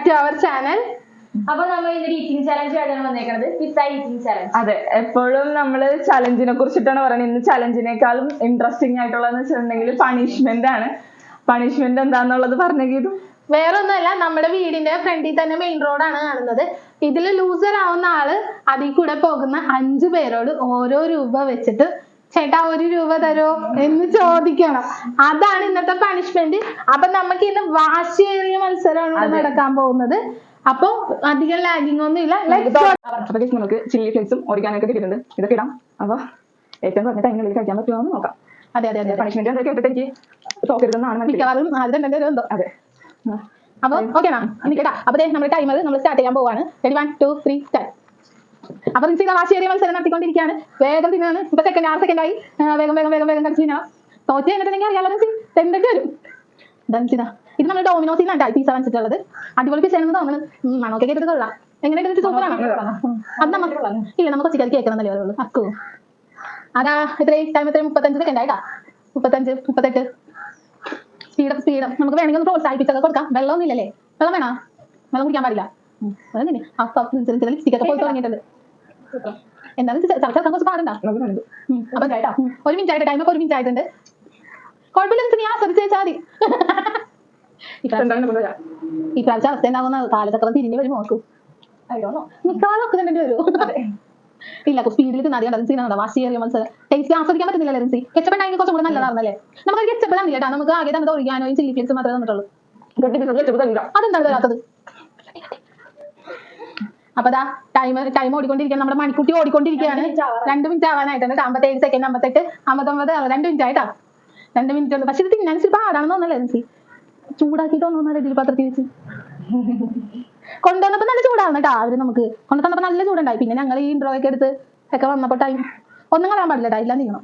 Back to our channel. അപ്പൊ നമ്മൾ ഇന്നൊരു ഈറ്റിംഗ് ചാലഞ്ച് ആയിട്ടാണ് വന്നേക്കുന്നത്. Pizza eating challenge. അതെ, എപ്പോഴും നമ്മള് ചലഞ്ചിനെ കുറിച്ചിട്ടാണ് പറയുന്നത്. ഇന്ന് ചലഞ്ചിനേക്കാളും ഇൻട്രസ്റ്റിംഗ് ആയിട്ടുള്ളതെന്ന് വെച്ചിട്ടുണ്ടെങ്കിൽ പണിഷ്മെന്റ് ആണ്. പണിഷ്മെന്റ് എന്താന്നുള്ളത് പറഞ്ഞെങ്കിൽ വേറെ ഒന്നുമല്ല, നമ്മുടെ വീടിന്റെ ഫ്രണ്ടിൽ തന്നെ മെയിൻ റോഡാണ് കാണുന്നത്. ഇതിൽ ലൂസർ ആവുന്ന ആള് അതിൽ കൂടെ പോകുന്ന 5 പേരോട് ഓരോ രൂപ വെച്ചിട്ട് ചേട്ടാ 1 രൂപ തരോ എന്ന് ചോദിക്കണം. അതാണ് ഇന്നത്തെ പണിഷ്മെന്റ്. അപ്പൊ നമുക്ക് ഇന്ന് വാശിയേറിയ മത്സരമാണ് നടക്കാൻ പോകുന്നത്. അപ്പൊ അധികം ലാഗിങ് ഒന്നും ഇല്ല. നമുക്ക് ചില്ലി ഫ്ലേക്സും ഓറിഗാനൊക്കെ കിട്ടിയിട്ടുണ്ട്. ഇതൊക്കെ ഇടാം. അപ്പൊ ഏറ്റവും കുറഞ്ഞ ടൈമിനുള്ളിൽ കഴിക്കാൻ പറ്റുമോ എന്ന് നോക്കാം. അതെ അതെ അതെ. പണിഷ്മെന്റ് എന്താ കേട്ടിട്ട് എനിക്ക് തോക്കരുതെന്നാണ് മിക്കവാറും ആദ്യം തന്നെ എന്തോ. അതെ, അപ്പൊ ഓക്കെ മാം നിൽക്കട്ടാ. അപ്പൊ നമ്മുടെ ടൈമർ നമ്മൾ സ്റ്റാർട്ട് ചെയ്യാൻ പോവാണ്. Ready 1 2 3 start. അപ്പൊ റിൻസി വാശിയേറിയ മത്സരം നടത്തിക്കൊണ്ടിരിക്കുകയാണ്. വേഗം തിന്നാണ്. ഇപ്പൊ 6 സെക്കൻഡായി. വേഗം വേഗം വേഗം വേഗം കളിച്ച് തിന്നണം. തോറ്റ് കഴിഞ്ഞിട്ടുണ്ടെങ്കിൽ അറിയാലോ റിൻസി തെണ്ടൊക്കെ വരും. ഇതാ ഇത് നമ്മൾ ഡോമിനോസിലാണ് പിസ്സ വാങ്ങിച്ചിട്ടുള്ളത്. അടിപൊളി പിസ്സയാണെന്ന് തോന്നുന്നു. മണമൊക്കെ കേട്ടിട്ട് കൊള്ളാം. എങ്ങനെയുണ്ട്? സൂപ്പറാണോ? അത് നമുക്ക് ഇല്ല, നമുക്ക് ഒച്ചക്കാരി കേൾക്കണമെന്നല്ലേ പറയുള്ളൂ. അക്കു അതാ ഇത്രയും ടൈം എത്രയും 35 സെക്കൻഡ് ആയിട്ടാ. 35 38. സ്പീഡ് നമുക്ക് വേണമെങ്കിൽ ഒന്ന് പ്രോത്സാഹിപ്പിച്ചൊക്കെ കൊടുക്കാം. വെള്ളമൊന്നും ഇല്ലല്ലേ? വെള്ളം വേണോ? വെള്ളം കുടിക്കാൻ പാടില്ല. ലിപ്സ്റ്റിക് ഒക്കെ പോയി തുടങ്ങിയിട്ടുണ്ട്. എന്താണെന്ന് ചർച്ച കുറച്ച് പാടുണ്ടോ? 1 മിനിറ്റ് ആയിട്ട് ടൈമൊക്കെ 1 മിനിറ്റ് ആയിട്ടുണ്ട്. കുഴപ്പമില്ല, നീ ആസ്വദിച്ച് വെച്ചാൽ മതി. ഈ പ്രാവശ്യം അവസ്ഥ ഉണ്ടാകുന്ന കാലചക്രം തിരിഞ്ഞ് വരും. നോക്കൂ, മിക്കവാറും ഒക്കെ കണ്ടിട്ട് വരുമോ? ഇല്ല, സ്പീഡിൽ തിന്നാതെ വാശിയേറിയ മത്സരം. ടേസ്റ്റ് ആസ്വദിക്കാൻ പറ്റുന്നില്ല റിൻസി. കെച്ചപ്പുണ്ടെങ്കിൽ കുറച്ചും കൂടെ നല്ലതാണെന്നല്ലേ? നമുക്ക് കെച്ചപ്പ് തന്നില്ല കേട്ടോ. നമുക്ക് ആകെ തന്നെ ഒറിഗാനോയും ചില്ലി ഫ്ലേക്സും മാത്രമേ തന്നിട്ടുള്ളൂ. അതെന്താണ് തരാത്തത്? അപ്പൊ ടൈം ഓടിക്കൊണ്ടിരിക്കുകയാണ്. നമ്മുടെ മണിക്കുട്ടി ഓടിക്കൊണ്ടിരിക്കുകയാണ്. 2 മിനിറ്റ് ആവാനായിട്ടുണ്ട്. 57 സെക്കൻഡ് 58 59 2 മിനിറ്റ് ആയിട്ടാ. 2 മിനിറ്റ് ഉണ്ട്. പക്ഷെ ഇത് തിന്നാൻ ഇച്ചിരി പാടാണെന്ന് തോന്നല്ലേ റിൻസി? ചൂടാക്കിയിട്ട് തോന്നുന്നു ഇതിൽ പാത്രത്തിൽ വെച്ച് കൊണ്ടുവന്നപ്പോ നല്ല ചൂടാണ് കേട്ടോ. അവര് നമുക്ക് കൊണ്ടു തന്നപ്പോ നല്ല ചൂടുണ്ടായി. പിന്നെ ഞങ്ങൾ ഈ ഇൻട്രോ ഒക്കെ എടുത്ത് ഒക്കെ വന്നപ്പോ ടൈം ഒന്നും കളയാൻ പാടില്ല കേട്ടോ. എല്ലാം ചെയ്യണം.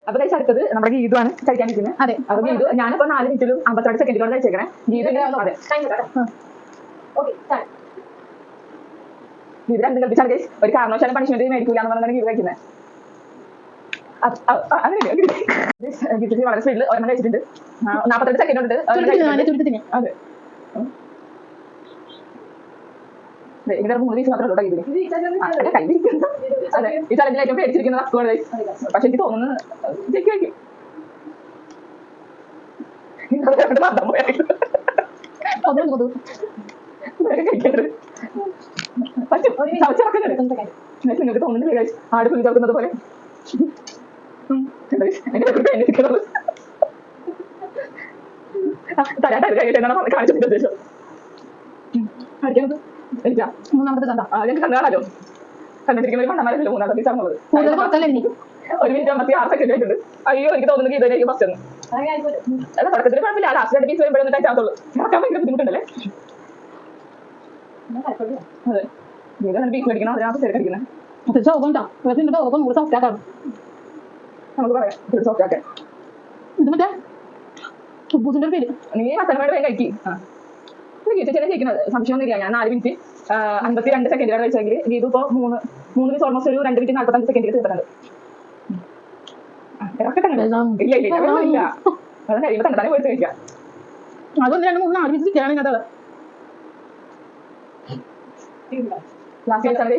അപ്പൊ കഴിച്ച് അടുത്തത് നമ്മുടെ ഗീതുവാണ് കഴിക്കാനിരിക്കുന്നത്. അതെ, അപ്പൊ ഗീതു ഞാനിപ്പോ 4 മിനിറ്റിലും 52 സെക്കൻഡിലാണ് കഴിച്ചേക്കണേ. ഗീതു അതെ ഗീതു രണ്ടും കൽപ്പിച്ചാണ് ഗൈസ്. ഒരു കാരണവശാലും പണിഷ്മെന്റ് മേടിക്കൂല എന്ന് പറഞ്ഞാണ് ഗീതു കഴിക്കുന്നത്. ഗീതു വളരെ സ്പീഡിൽ ഒരെണ്ണം കഴിച്ചിട്ടുണ്ട്. 48 സെക്കൻഡ് ഉണ്ട്. അതെ, ഇതിന് 3 പീസ് മാത്രമേ ഉള്ളൂ ഗീതിന്. അതെ, ഈ ചലഞ്ചിൽ ഏറ്റവും പേടിച്ചിരിക്കുന്നത് അക്കുവാണ് ഗൈസ്. പക്ഷെ എനിക്ക് തോന്നുന്നത് ജയിക്കും. നിങ്ങൾക്ക് തോന്നുന്നില്ല ഗൈസ് ആട് പുലി ചേർക്കുന്നത് പോലെ? തരാട്ടാ കഴിക്കട്ടെ കാണിച്ചതിന്റെ ഉദ്ദേശം. മൂന്നാമത്തെ ഞങ്ങൾക്ക് കണ്ടാലോ കണ്ടിരിക്കുന്ന ഒരു പണ്ടമാരല്ലോ മൂന്നാമത്തെ പീസാണുള്ളത്. 1 മിനിറ്റ് 56 സെക്കൻഡ് ആയിട്ടുണ്ട്. അയ്യോ, എനിക്ക് തോന്നുന്നു ഇതായിരിക്കും ഫസ്റ്റ് ഒന്ന്. അല്ല, തുടക്കത്തിൽ കുഴപ്പമില്ല. ലാസ്റ്റ് 2 പീസ് വരുമ്പോഴൊന്നും കഴിച്ചാത്തുള്ളൂ. ഇറക്കാൻ ഭയങ്കര ബുദ്ധിമുട്ടുണ്ടല്ലേ? അതെ, പീസ് മേടിക്കണം. അതിനകത്ത് ചെറുക്ക് അടിക്കുന്നത് നമുക്ക് പറയാം. സോഫ്റ്റ് ആക്കാൻ നീ പത്തനംതിട്ട വേഗം കഴിക്കും. ഗീത ജയിക്കുന്നത് സംശയമൊന്നുമില്ല. ഞാൻ 4 മിനിറ്റ് 52 സെക്കൻഡാണ് കഴിച്ചെങ്കിൽ ഗീതു ഇപ്പോൾ 3 പീസ് ഓൾമോസ്റ്റ് ഒരു 2 മിനിറ്റ് 45 സെക്കൻഡിൽ തീർത്തിട്ടുണ്ട്. അത് കഴിയുമ്പോൾ തന്നെ പോയിട്ട് കഴിക്കാം. അതൊന്ന് 2 3 4 പീസ് ചിക്കനാണ് ഇതിനകത്ത്. ലാസ്റ്റ് കഴിച്ചാൽ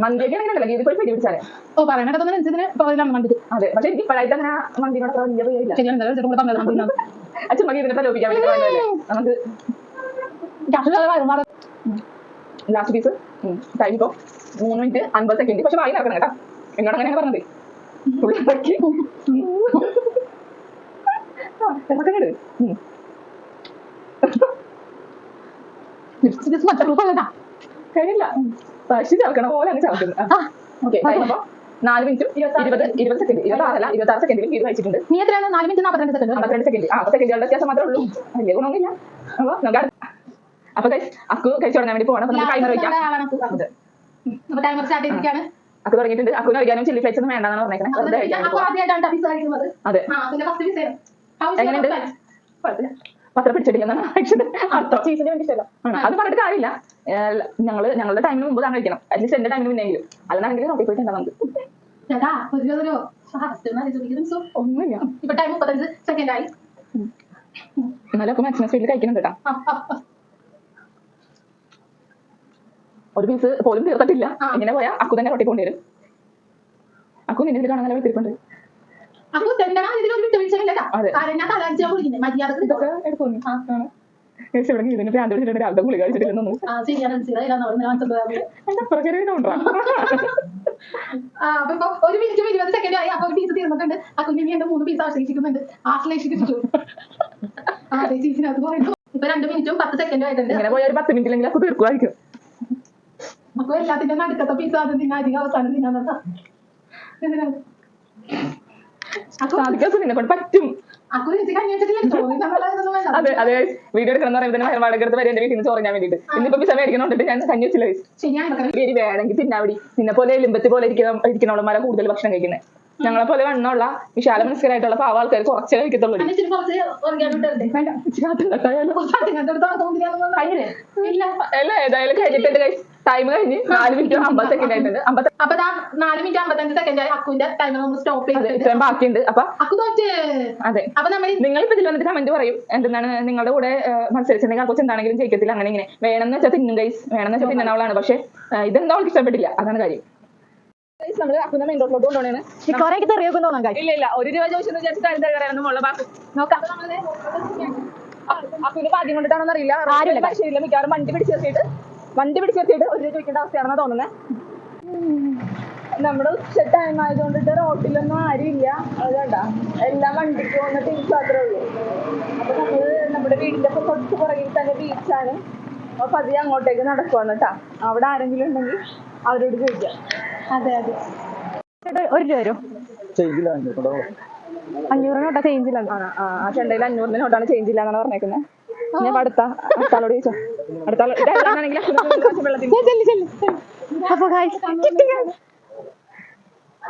മന്തിയൊക്കെ ആണെങ്കിലല്ല ഗീത് പോയി പിടി പിടിച്ചാലേ. ഓ പറയണതൊന്നും ഇതിന് പോയില്ല മന്തിക്ക്. അതെ, പക്ഷെ എനിക്ക് ഇപ്പോഴായിട്ട് അങ്ങനെ മന്തിനോട് അത്ര വലിയ പേരില്ല. ശരിയാണ് ചെറുപ്പം കൂടെ പറഞ്ഞത് മന്തി അച്ഛൻ മതി ഇതിനെ പ്രലോഭിക്കാൻ വേണ്ടി പറയുന്നതല്ലേ. നമുക്ക് ലാസ്റ്റ് പീസ് കഴിഞ്ഞിപ്പോ 3 മിനിറ്റ് 50 സെക്കൻഡ്. പക്ഷെ വായി നടക്കണം കേട്ടോ, എന്നോട് അങ്ങനെയാണ് പറഞ്ഞത്. ഉള്ളിലേക്ക് കഴിയില്ല, പശു ചേർക്കണ പോലെ അങ്ങ് ചേർക്കുന്നത്. ഓക്കെ, കഴിഞ്ഞപ്പോ 4 മിനിറ്റും 20 സെക്കൻഡ്, 26 സെക്കൻഡിൽ ഇത് കഴിച്ചിട്ടുണ്ട്. നീ എത്രയാണ്? 4 മിനിറ്റ് 42 സെക്കൻഡ്. 42 സെക്കൻഡ്. ആ സെക്കൻഡുകളുടെ വ്യത്യാസം മാത്രമേ ഉള്ളൂ, വലിയ ഗുണമൊന്നുമില്ല. അപ്പൊ നമുക്ക് അപ്പൊ അക്കു കഴിച്ചു തുടങ്ങാൻ വേണ്ടി പോകണം. ടൈമർ വയ്ക്കാം. ടൈമർ സ്റ്റാർട്ട് ചെയ്തിരിക്കുകയാണ്. അക്കു തുടങ്ങിയിട്ടുണ്ട്. അക്കുന് കഴിക്കാനും ചില്ലി ഫ്ലേക്സ് ഒന്നും വേണ്ടെന്നാണ് പറഞ്ഞേക്കണേ. അതെ, എങ്ങനെയുണ്ട്? പത്രം പിടിച്ചിട്ടില്ലെന്നാണ് അർത്ഥം. അത് പറഞ്ഞിട്ട് കാര്യമില്ല. ഞങ്ങളുടെ ടൈമിന് മുമ്പ് താൻ കഴിക്കണം, അറ്റ്ലീസ്റ്റ് എന്റെ ടൈമിന് മുന്നെങ്കിലും. അല്ലാണെങ്കിൽ നോക്കി പോയിട്ട് നമുക്ക് ഒന്നുമില്ല. ഇപ്പൊ ടൈം 35 സെക്കൻഡ് ആയി. എന്നാലും ഒക്കെ മാക്സിമം സ്പീഡിൽ കഴിക്കണം കേട്ടാ. ഒരു പീസ് പോലും തീർത്തിട്ടില്ല. ഇങ്ങനെ പോയാ അക്കു തന്നെ റൊട്ടിക്കൊണ്ടുവരും. അക്കു നിന്നെ ഇതിൽ കാണാൻ നല്ല തീർപ്പുണ്ട്. അതെ, ഇതിന് പ്രാന്ത് പിടിച്ചിട്ടുണ്ട്. രാവിലെ ഗുളിക കഴിച്ചിട്ടില്ലെന്നൊന്നും. ഒരു മിനിറ്റും 20 സെക്കൻഡ് ആയി. അപ്പൊ ഒരു പീസ് തീർന്നിട്ടുണ്ട്. ആ കുഞ്ഞിന് 3 പീസ് ആശ്ലേഷിക്കുന്നുണ്ട്. അതെ, ചീസിനകത്ത് പറയുന്നു. ഇപ്പൊ 2 മിനിറ്റും 10 സെക്കൻഡും ആയിട്ടുണ്ട്. ഇങ്ങനെ പോയ ഒരു 10 മിനിറ്റിലെങ്കിലും അക്കു തീർക്കുമായിരിക്കും. അപ്പൊ എല്ലാത്തിന്റെ നടുക്കത്തെ പീസ് ആദ്യം തിന്നാ, അധികം അവസാനം തിന്നാൻ നിന്നെ കൊണ്ട് പറ്റും. അതെ അതെ, വീഡിയോ എടുക്കണം പറയുമ്പോൾ തന്നെ വയറുപാടൊക്കെ വരെ എന്റെ വീട്ടിൽ നിന്ന് ചോറിഞ്ഞാൻ വേണ്ടിട്ട്. ഇന്നിപ്പോ പിസ മേടിക്കണോണ്ടിട്ട് ഞാൻ കഞ്ഞി വെച്ചില്ല. പേര് വേണമെങ്കിൽ തിന്നാവിടി. നിന്നെ പോലെ എലുമ്പത്തി പോലെ ഇരിക്കണവളന്മാരെ കൂടുതൽ ഭക്ഷണം കഴിക്കുന്നത്. ഞങ്ങളെ പോലെ വണ്ണമുള്ള വിശാല മനസ്കരായിട്ടുള്ള പാവ ആൾക്കാർ കുറച്ചേ കഴിക്കത്തുള്ളൂ. ഏതായാലും കഴിഞ്ഞിട്ടുണ്ട്. ടൈം കഴിഞ്ഞ് 4 മിനിറ്റ് 50 സെക്കൻഡ് ആയിട്ടുണ്ട്. 4 മിനിറ്റ് 55 സെക്കൻഡ് ആയി. അക്കുവിന്റെ ടൈമർ നമ്മൾ സ്റ്റോപ്പ് ചെയ്ത് ഇത്രയും ബാക്കിയുണ്ട്. അപ്പൊ അതെ, അപ്പൊ നമ്മൾ നിങ്ങളിപ്പോ ഇതിൽ വന്നിട്ട് കമന്റ് പറയും എന്താണ് നിങ്ങളുടെ കൂടെ മത്സരിച്ചിട്ടുണ്ടെങ്കിൽ കുറച്ച് എന്താണെങ്കിലും ജയിക്കത്തില്ല, അങ്ങനെ ഇങ്ങനെ. വേണമെന്ന് വെച്ചാൽ തിന്നും ഗൈസ്, വേണമെന്ന് വെച്ചാൽ തിന്നണവളാണ്. പക്ഷെ ഇതെന്താ അവൾക്ക് ഇഷ്ടപ്പെട്ടില്ല, അതാണ് കാര്യം. നമ്മള് അക്കുനെ മെയിൻ റോഡിലോട്ട് കൊണ്ടുപോകണേ. ഇല്ല ഇല്ല, 1 രൂപ ചോദിച്ചെന്ന് വിചാരിച്ചിട്ട് അതിന്റെ കയറാനൊന്നും ഉള്ള ബാക്കി നോക്കാം. അക്കുവിന് ഭാഗ്യം കൊണ്ടിട്ടാണെന്ന് അറിയില്ല. ശരിയില്ല, മിക്കവാറും വണ്ടി പിടിച്ചെത്തിയിട്ട് 1 രൂപ ചോദിക്കേണ്ട അവസ്ഥയാണെന്നാ തോന്നുന്നത്. നമ്മുടെ ഉച്ച ടൈം ആയതുകൊണ്ടിട്ട് റോട്ടിലൊന്നും ആരുമില്ല. അതുകൊണ്ടാ എല്ലാം വണ്ടിക്ക് പോകുന്ന ടീംസ് മാത്രമേ ഉള്ളൂ. അപ്പൊ നമ്മള് നമ്മുടെ വീടിന്റെ തൊട്ട് പുറകിൽ തന്നെ ബീച്ചാണ്. അപ്പൊ പതിയെ അങ്ങോട്ടേക്ക് നടക്കുവാണ് കേട്ടാ. അവിടെ ആരെങ്കിലും ഉണ്ടെങ്കിൽ അവരോട് ചോദിക്കാം. അതെ അതെ, 1 രൂപ വരും. 500 നോട്ടാ ചേഞ്ച് ഇല്ല. ആ ചെണ്ടയിൽ 500 നോട്ടാണ് ചേഞ്ച് ഇല്ല എന്നാണ് പറഞ്ഞേക്കുന്നത്. ഞാൻ അടുത്താളോട് ചോദിച്ചോ. അടുത്താളോട് വെള്ളത്തിൽ അപ്പൊ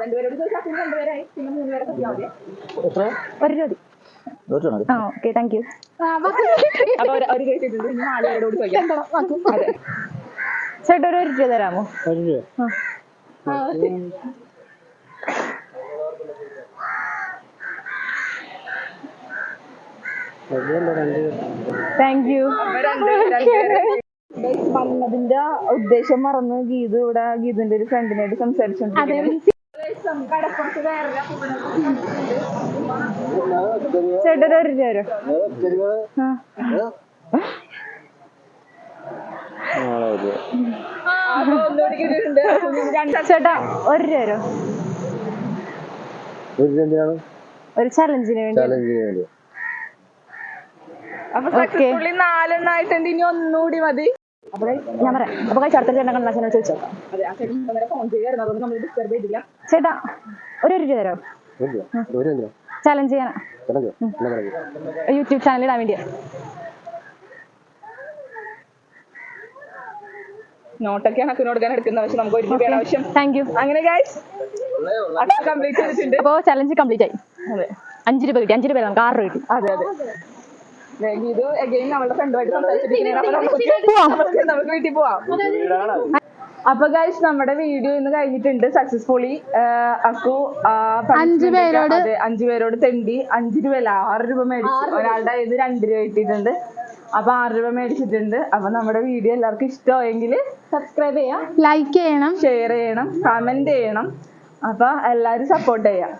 രണ്ടുപേരോട് ചോദിച്ചാൽ 2 പേരായി. പിന്നെ 3 പേരെ എത്തിയാൽ മതി. 1 രൂപ. ആ ഓക്കെ, താങ്ക് യു. അപ്പൊ 1 ചോദിച്ചിട്ടുണ്ട്. 4 പേരോട് ചോദിക്കാം. അതെ ചേട്ടാ, 1 രൂപ തരാമോ? 1 രൂപ. Thank you. വന്നതിന്റെ ഉദ്ദേശം മറന്ന് ഗീത് ഇവിടെ ഗീതിന്റെ ഒരു ഫ്രണ്ടിനായിട്ട് സംസാരിച്ചോണ്ടിരിക്കുന്നു. ചേട്ടാ, 1 രൂപ തരും. ചേട്ടാ, 1 രൂപ തരും. ഒരു ചലഞ്ചിന് വേണ്ടി. അപ്പൊ സക്സസ്ഫുള്ളി 4 എണ്ണായിട്ടുണ്ട്. ഇനി ഒന്നുകൂടി മതി. ഞാൻ പറയാം. അപ്പൊ കഴിച്ച അടുത്ത ചേട്ടൻ കണ്ണാശനെ ചോദിച്ചോക്കാം. ഫോൺ ചെയ്യായിരുന്നു, അതുകൊണ്ട് നമ്മൾ ഡിസ്റ്റർബ് ചെയ്തില്ല. ചേട്ടാ, 1 രൂപ തരാം. ചലഞ്ച് ചെയ്യാനാ, യൂട്യൂബ് ചാനൽ ഇടാൻ വേണ്ടിയാ. നോട്ടൊക്കെയാണ് അക്കിനോട് എടുക്കുന്നത്. പക്ഷെ നമുക്ക് 1 രൂപയുടെ ആവശ്യം. Thank you. അങ്ങനെ ഗൈസ് കംപ്ലീറ്റ് ചെയ്തിട്ടുണ്ട്. അപ്പൊ ചലഞ്ച് കംപ്ലീറ്റ് ആയി. അതെ, 5 രൂപ കിട്ടി. 5 രൂപ നമുക്ക് 6 രൂപ കിട്ടി. അതെ അതെ. ഇത് അഗൈൻ അവളുടെ ഫ്രണ്ടുമായിട്ട് സംസാരിച്ചിട്ട് നമുക്ക് വീട്ടിൽ പോവാം. അപ്പൊ ഗൈസ് നമ്മുടെ വീഡിയോ ഇന്ന് കഴിഞ്ഞിട്ടുണ്ട് സക്സസ്ഫുള്ളി. അക്കു 5 പേരോട് 5 പേരോട് തെണ്ടി 5 രൂപ അല്ല 6 രൂപ മേടിച്ചു. ഒരാളുടെ ഇത് 2 രൂപ കിട്ടിയിട്ടുണ്ട്. അപ്പൊ 6 രൂപ മേടിച്ചിട്ടുണ്ട്. അപ്പൊ നമ്മുടെ വീഡിയോ എല്ലാവർക്കും ഇഷ്ടമായെങ്കിൽ സബ്സ്ക്രൈബ് ചെയ്യാം, ലൈക്ക് ചെയ്യണം, ഷെയർ ചെയ്യണം, കമന്റ് ചെയ്യണം. അപ്പൊ എല്ലാരും സപ്പോർട്ട് ചെയ്യാം.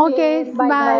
Okay bye.